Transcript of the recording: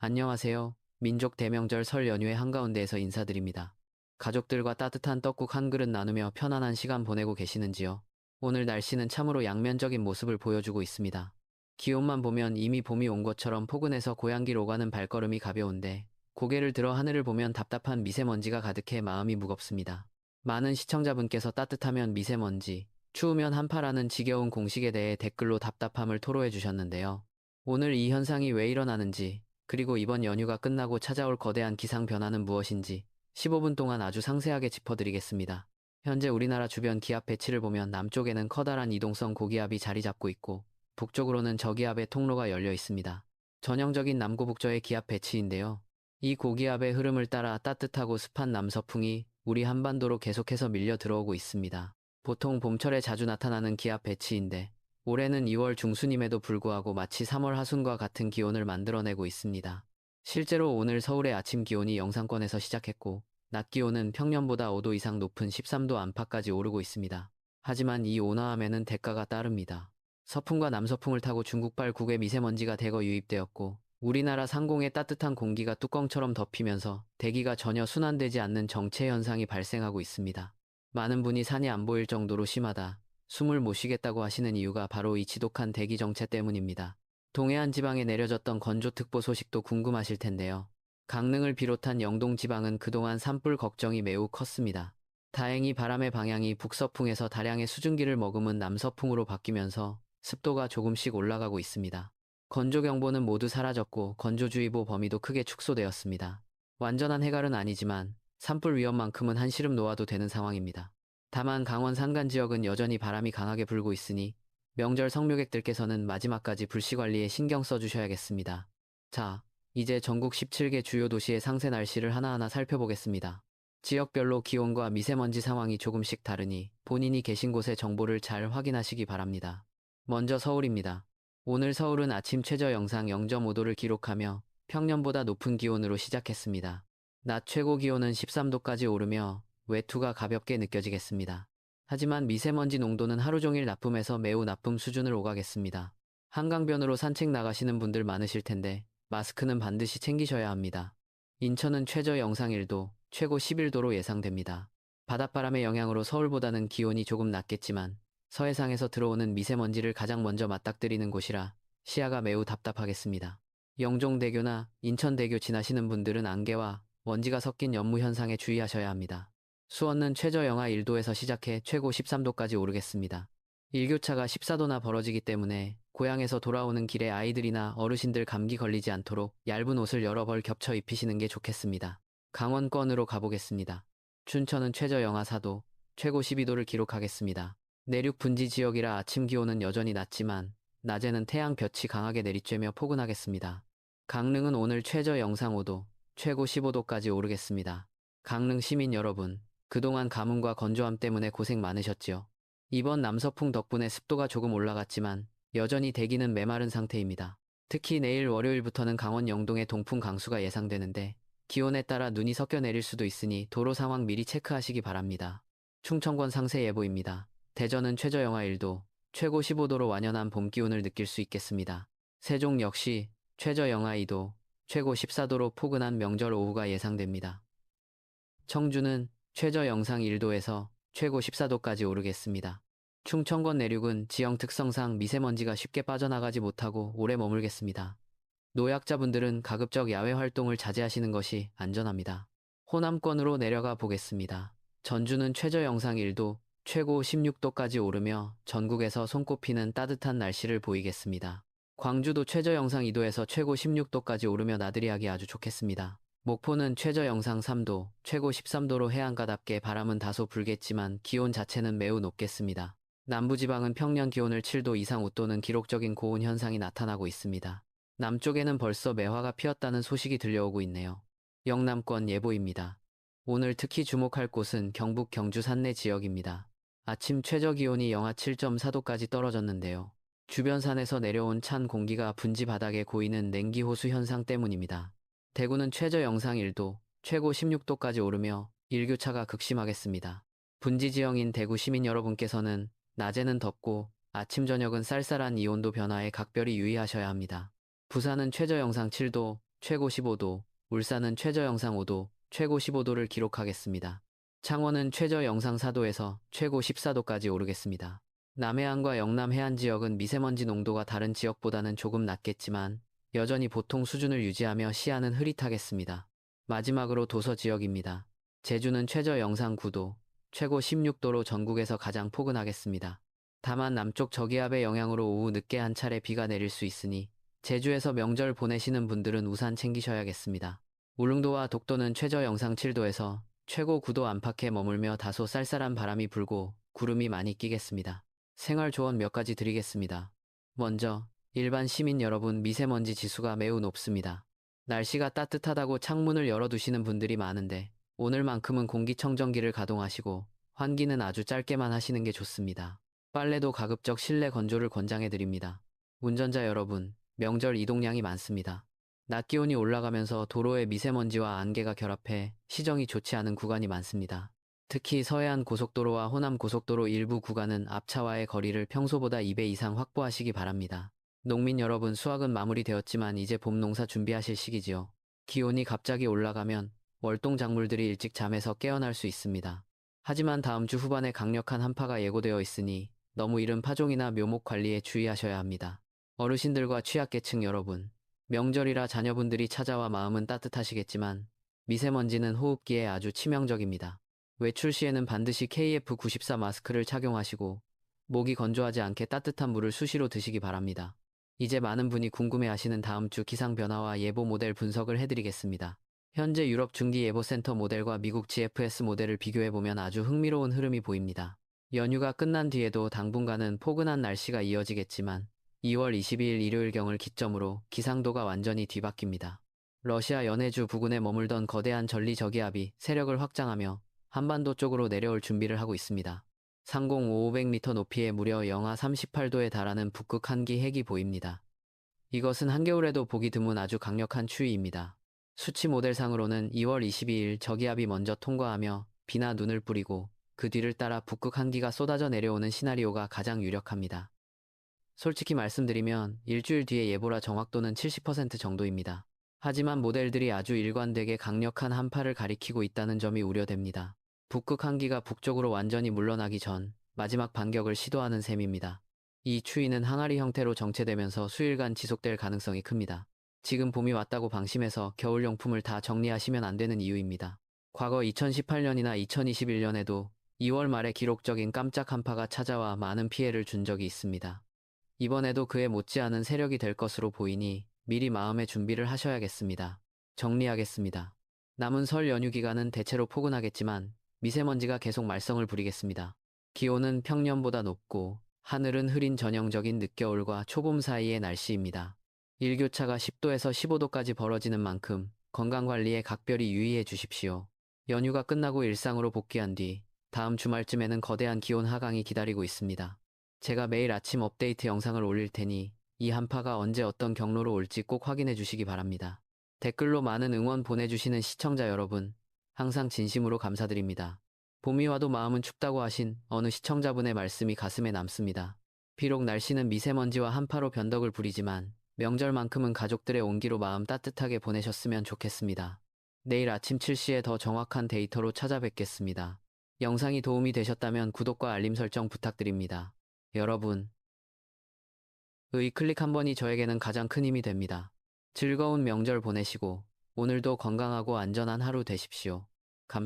안녕하세요. 민족 대명절 설 연휴의 한가운데에서 인사드립니다. 가족들과 따뜻한 떡국 한 그릇 나누며 편안한 시간 보내고 계시는지요? 오늘 날씨는 참으로 양면적인 모습을 보여주고 있습니다. 기온만 보면 이미 봄이 온 것처럼 포근해서 고향길 오가는 발걸음이 가벼운데 고개를 들어 하늘을 보면 답답한 미세먼지가 가득해 마음이 무겁습니다. 많은 시청자분께서 따뜻하면 미세먼지, 추우면 한파라는 지겨운 공식에 대해 댓글로 답답함을 토로해 주셨는데요. 오늘 이 현상이 왜 일어나는지, 그리고 이번 연휴가 끝나고 찾아올 거대한 기상 변화는 무엇인지 15분 동안 아주 상세하게 짚어드리겠습니다. 현재 우리나라 주변 기압 배치를 보면 남쪽에는 커다란 이동성 고기압이 자리 잡고 있고 북쪽으로는 저기압의 통로가 열려 있습니다. 전형적인 남고북저의 기압 배치인데요. 이 고기압의 흐름을 따라 따뜻하고 습한 남서풍이 우리 한반도로 계속해서 밀려 들어오고 있습니다. 보통 봄철에 자주 나타나는 기압 배치인데 올해는 2월 중순임에도 불구하고 마치 3월 하순과 같은 기온을 만들어내고 있습니다. 실제로 오늘 서울의 아침 기온이 영상권에서 시작했고 낮 기온은 평년보다 5도 이상 높은 13도 안팎까지 오르고 있습니다. 하지만 이 온화함에는 대가가 따릅니다. 서풍과 남서풍을 타고 중국발 국외 미세먼지가 대거 유입되었고 우리나라 상공에 따뜻한 공기가 뚜껑처럼 덮이면서 대기가 전혀 순환되지 않는 정체 현상이 발생하고 있습니다. 많은 분이 산이 안 보일 정도로 심하다, 숨을 못 쉬겠다고 하시는 이유가 바로 이 지독한 대기 정체 때문입니다. 동해안 지방에 내려졌던 건조특보 소식도 궁금하실 텐데요. 강릉을 비롯한 영동 지방은 그동안 산불 걱정이 매우 컸습니다. 다행히 바람의 방향이 북서풍에서 다량의 수증기를 머금은 남서풍으로 바뀌면서 습도가 조금씩 올라가고 있습니다. 건조경보는 모두 사라졌고 건조주의보 범위도 크게 축소되었습니다. 완전한 해갈은 아니지만 산불 위험만큼은 한시름 놓아도 되는 상황입니다. 다만 강원 산간 지역은 여전히 바람이 강하게 불고 있으니 명절 성묘객들께서는 마지막까지 불씨 관리에 신경 써주셔야겠습니다. 자, 이제 전국 17개 주요 도시의 상세 날씨를 하나하나 살펴보겠습니다. 지역별로 기온과 미세먼지 상황이 조금씩 다르니 본인이 계신 곳의 정보를 잘 확인하시기 바랍니다. 먼저 서울입니다. 오늘 서울은 아침 최저 영상 0.5도를 기록하며 평년보다 높은 기온으로 시작했습니다. 낮 최고 기온은 13도까지 오르며 외투가 가볍게 느껴지겠습니다. 하지만 미세먼지 농도는 하루 종일 나쁨에서 매우 나쁨 수준을 오가겠습니다. 한강변으로 산책 나가시는 분들 많으실 텐데 마스크는 반드시 챙기셔야 합니다. 인천은 최저 영상 1도, 최고 11도로 예상됩니다. 바닷바람의 영향으로 서울보다는 기온이 조금 낮겠지만 서해상에서 들어오는 미세먼지를 가장 먼저 맞닥뜨리는 곳이라 시야가 매우 답답하겠습니다. 영종대교나 인천대교 지나시는 분들은 안개와 먼지가 섞인 연무 현상에 주의하셔야 합니다. 수원은 최저 영하 1도에서 시작해 최고 13도까지 오르겠습니다. 일교차가 14도나 벌어지기 때문에 고향에서 돌아오는 길에 아이들이나 어르신들 감기 걸리지 않도록 얇은 옷을 여러 벌 겹쳐 입히시는 게 좋겠습니다. 강원권으로 가보겠습니다. 춘천은 최저 영하 4도, 최고 12도를 기록하겠습니다. 내륙 분지 지역이라 아침 기온은 여전히 낮지만 낮에는 태양볕이 강하게 내리쬐며 포근하겠습니다. 강릉은 오늘 최저 영상 5도, 최고 15도까지 오르겠습니다. 강릉 시민 여러분, 그동안 가뭄과 건조함 때문에 고생 많으셨지요. 이번 남서풍 덕분에 습도가 조금 올라갔지만 여전히 대기는 메마른 상태입니다. 특히 내일 월요일부터는 강원 영동에 동풍 강수가 예상되는데 기온에 따라 눈이 섞여 내릴 수도 있으니 도로 상황 미리 체크하시기 바랍니다. 충청권 상세 예보입니다. 대전은 최저 영하 1도, 최고 15도로 완연한 봄 기온을 느낄 수 있겠습니다. 세종 역시 최저 영하 2도, 최고 14도로 포근한 명절 오후가 예상됩니다. 청주는 최저 영상 1도에서 최고 14도까지 오르겠습니다. 충청권 내륙은 지형 특성상 미세먼지가 쉽게 빠져나가지 못하고 오래 머물겠습니다. 노약자분들은 가급적 야외 활동을 자제하시는 것이 안전합니다. 호남권으로 내려가 보겠습니다. 전주는 최저 영상 1도, 최고 16도까지 오르며 전국에서 손꼽히는 따뜻한 날씨를 보이겠습니다. 광주도 최저 영상 2도에서 최고 16도까지 오르며 나들이하기 아주 좋겠습니다. 목포는 최저 영상 3도, 최고 13도로 해안가답게 바람은 다소 불겠지만 기온 자체는 매우 높겠습니다. 남부지방은 평년 기온을 7도 이상 웃도는 기록적인 고온 현상이 나타나고 있습니다. 남쪽에는 벌써 매화가 피었다는 소식이 들려오고 있네요. 영남권 예보입니다. 오늘 특히 주목할 곳은 경북 경주 산내 지역입니다. 아침 최저 기온이 영하 7.4도까지 떨어졌는데요. 주변 산에서 내려온 찬 공기가 분지 바닥에 고이는 냉기호수 현상 때문입니다. 대구는 최저 영상 1도, 최고 16도까지 오르며 일교차가 극심하겠습니다. 분지 지형인 대구 시민 여러분께서는 낮에는 덥고 아침 저녁은 쌀쌀한 이 온도 변화에 각별히 유의하셔야 합니다. 부산은 최저 영상 7도, 최고 15도, 울산은 최저 영상 5도, 최고 15도를 기록하겠습니다. 창원은 최저 영상 4도에서 최고 14도까지 오르겠습니다. 남해안과 영남 해안 지역은 미세먼지 농도가 다른 지역보다는 조금 낮겠지만 여전히 보통 수준을 유지하며 시야는 흐릿하겠습니다. 마지막으로 도서 지역입니다. 제주는 최저 영상 9도, 최고 16도로 전국에서 가장 포근하겠습니다. 다만 남쪽 저기압의 영향으로 오후 늦게 한 차례 비가 내릴 수 있으니 제주에서 명절 보내시는 분들은 우산 챙기셔야겠습니다. 울릉도와 독도는 최저 영상 7도에서 최고 9도 안팎에 머물며 다소 쌀쌀한 바람이 불고 구름이 많이 끼겠습니다. 생활 조언 몇 가지 드리겠습니다. 먼저, 일반 시민 여러분 미세먼지 지수가 매우 높습니다. 날씨가 따뜻하다고 창문을 열어두시는 분들이 많은데 오늘만큼은 공기청정기를 가동하시고 환기는 아주 짧게만 하시는 게 좋습니다. 빨래도 가급적 실내 건조를 권장해드립니다. 운전자 여러분, 명절 이동량이 많습니다. 낮 기온이 올라가면서 도로에 미세먼지와 안개가 결합해 시정이 좋지 않은 구간이 많습니다. 특히 서해안 고속도로와 호남 고속도로 일부 구간은 앞차와의 거리를 평소보다 2배 이상 확보하시기 바랍니다. 농민 여러분 수확은 마무리되었지만 이제 봄 농사 준비하실 시기지요. 기온이 갑자기 올라가면 월동 작물들이 일찍 잠에서 깨어날 수 있습니다. 하지만 다음 주 후반에 강력한 한파가 예고되어 있으니 너무 이른 파종이나 묘목 관리에 주의하셔야 합니다. 어르신들과 취약계층 여러분, 명절이라 자녀분들이 찾아와 마음은 따뜻하시겠지만 미세먼지는 호흡기에 아주 치명적입니다. 외출 시에는 반드시 KF94 마스크를 착용하시고 목이 건조하지 않게 따뜻한 물을 수시로 드시기 바랍니다. 이제 많은 분이 궁금해하시는 다음 주 기상 변화와 예보 모델 분석을 해드리겠습니다. 현재 유럽 중기예보센터 모델과 미국 GFS 모델을 비교해보면 아주 흥미로운 흐름이 보입니다. 연휴가 끝난 뒤에도 당분간은 포근한 날씨가 이어지겠지만 2월 22일 일요일경을 기점으로 기상도가 완전히 뒤바뀝니다. 러시아 연해주 부근에 머물던 거대한 전리저기압이 세력을 확장하며 한반도 쪽으로 내려올 준비를 하고 있습니다. 상공 500m 높이에 무려 영하 38도에 달하는 북극 한기 핵이 보입니다. 이것은 한겨울에도 보기 드문 아주 강력한 추위입니다. 수치 모델상으로는 2월 22일 저기압이 먼저 통과하며 비나 눈을 뿌리고 그 뒤를 따라 북극 한기가 쏟아져 내려오는 시나리오가 가장 유력합니다. 솔직히 말씀드리면 일주일 뒤의 예보라 정확도는 70% 정도입니다. 하지만 모델들이 아주 일관되게 강력한 한파를 가리키고 있다는 점이 우려됩니다. 북극 한기가 북쪽으로 완전히 물러나기 전 마지막 반격을 시도하는 셈입니다. 이 추위는 항아리 형태로 정체되면서 수일간 지속될 가능성이 큽니다. 지금 봄이 왔다고 방심해서 겨울용품을 다 정리하시면 안 되는 이유입니다. 과거 2018년이나 2021년에도 2월 말에 기록적인 깜짝 한파가 찾아와 많은 피해를 준 적이 있습니다. 이번에도 그에 못지않은 세력이 될 것으로 보이니 미리 마음의 준비를 하셔야겠습니다. 정리하겠습니다. 남은 설 연휴 기간은 대체로 포근하겠지만 미세먼지가 계속 말썽을 부리겠습니다. 기온은 평년보다 높고 하늘은 흐린 전형적인 늦겨울과 초봄 사이의 날씨입니다. 일교차가 10도에서 15도까지 벌어지는 만큼 건강관리에 각별히 유의해 주십시오. 연휴가 끝나고 일상으로 복귀한 뒤 다음 주말쯤에는 거대한 기온 하강이 기다리고 있습니다. 제가 매일 아침 업데이트 영상을 올릴 테니 이 한파가 언제 어떤 경로로 올지 꼭 확인해 주시기 바랍니다. 댓글로 많은 응원 보내주시는 시청자 여러분, 항상 진심으로 감사드립니다. 봄이 와도 마음은 춥다고 하신 어느 시청자분의 말씀이 가슴에 남습니다. 비록 날씨는 미세먼지와 한파로 변덕을 부리지만 명절만큼은 가족들의 온기로 마음 따뜻하게 보내셨으면 좋겠습니다. 내일 아침 7시에 더 정확한 데이터로 찾아뵙겠습니다. 영상이 도움이 되셨다면 구독과 알림 설정 부탁드립니다. 여러분, 클릭 한 번이 저에게는 가장 큰 힘이 됩니다. 즐거운 명절 보내시고 오늘도 건강하고 안전한 하루 되십시오.